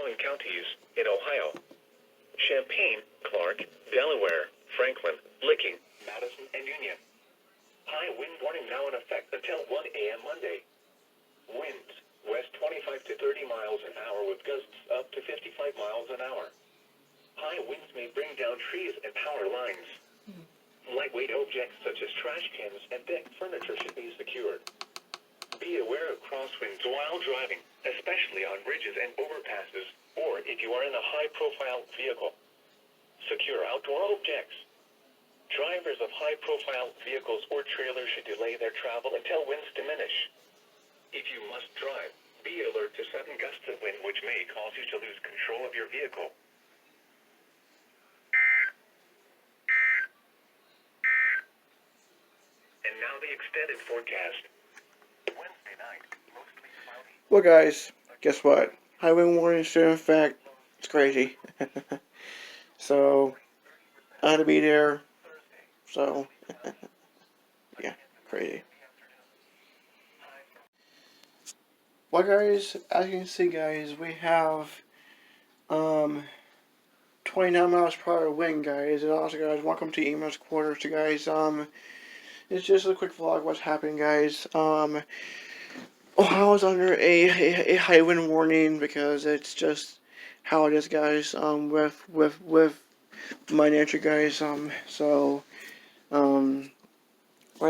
following counties in Ohio: Champaign, Clark, Delaware, Franklin, Licking, Madison, and Union. High wind warning now in effect until 1 a.m. Monday. Winds west 25 to 30 miles an hour with gusts up to 55 miles an hour. High winds may bring down trees and power lines. Lightweight objects such as trash cans and deck furniture should be secured. Be aware of crosswinds while driving, especially on bridges and overpasses, or if you are in a high-profile vehicle. Secure outdoor objects. Drivers of high-profile vehicles or trailers should delay their travel until winds diminish. If you must drive, be alert to sudden gusts of wind which may cause you to lose control of your vehicle. And now the extended forecast. Wednesday night, mostly cloudy. Well, guys, guess what? High wind warning is in fact, it's crazy. So, I had to be there. So, yeah, crazy. Well, guys, as you can see, guys, we have 29 miles per hour wind, guys. And also, guys, welcome to EAS quarters, guys. It's just a quick vlog of what's happening, guys. Ohio's under a high wind warning because it's just how it is, guys. With my nature, guys. Right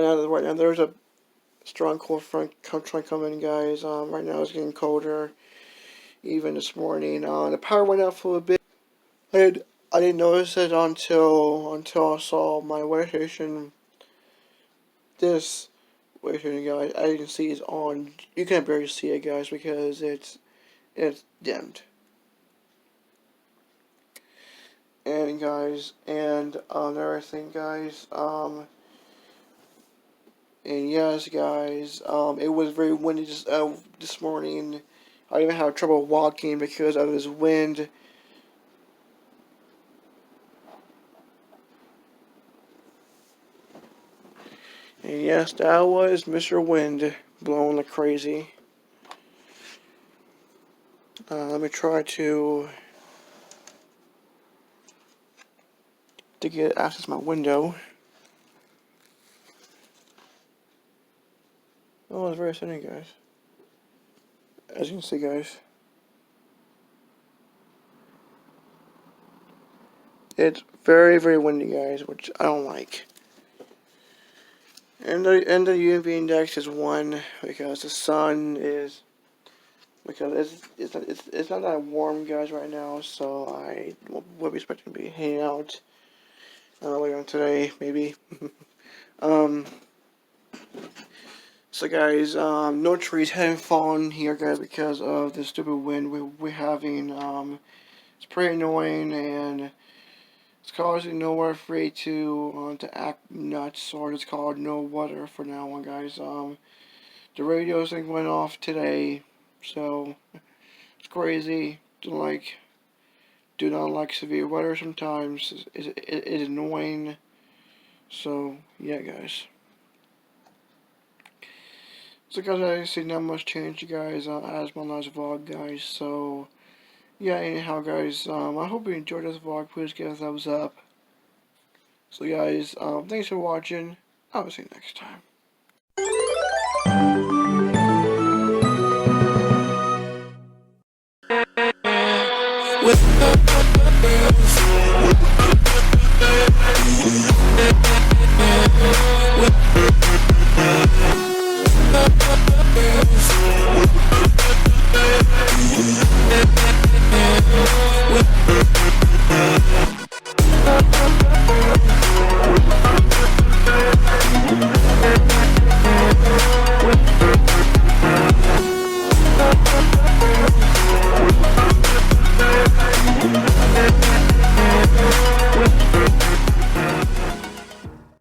now there's a strong cold front trying to come in, guys. Right now it's getting colder. Even this morning, the power went out for a bit. I didn't notice it until I saw my weather station. This weather station, guys, as you can see, is on. You can barely see it, guys, because it's dimmed. And guys, another thing, guys, and yes, guys, it was very windy this morning. I even had trouble walking because of this wind. And yes, that was Mr. Wind blowing like crazy. Let me try to get access my window. Oh, it's very sunny, guys. As you can see, guys, it's very, very windy, guys, which I don't like. And the UV index is 1 because the sun is, because it's not that warm, guys, right now. So I will be expecting to be hanging out later on today, maybe. So guys, no trees haven't fallen here, guys, because of the stupid wind we're having. It's pretty annoying, and it's causing nowhere free to act nuts, or it's called no weather for now on, guys. The radio thing went off today, so it's crazy. Do not like severe weather sometimes. It is annoying. So yeah, guys. So guys, I see not much change, you guys, as my last vlog, guys. So yeah, anyhow, guys, I hope you enjoyed this vlog. Please give a thumbs up. So guys, thanks for watching. I will see you next time. With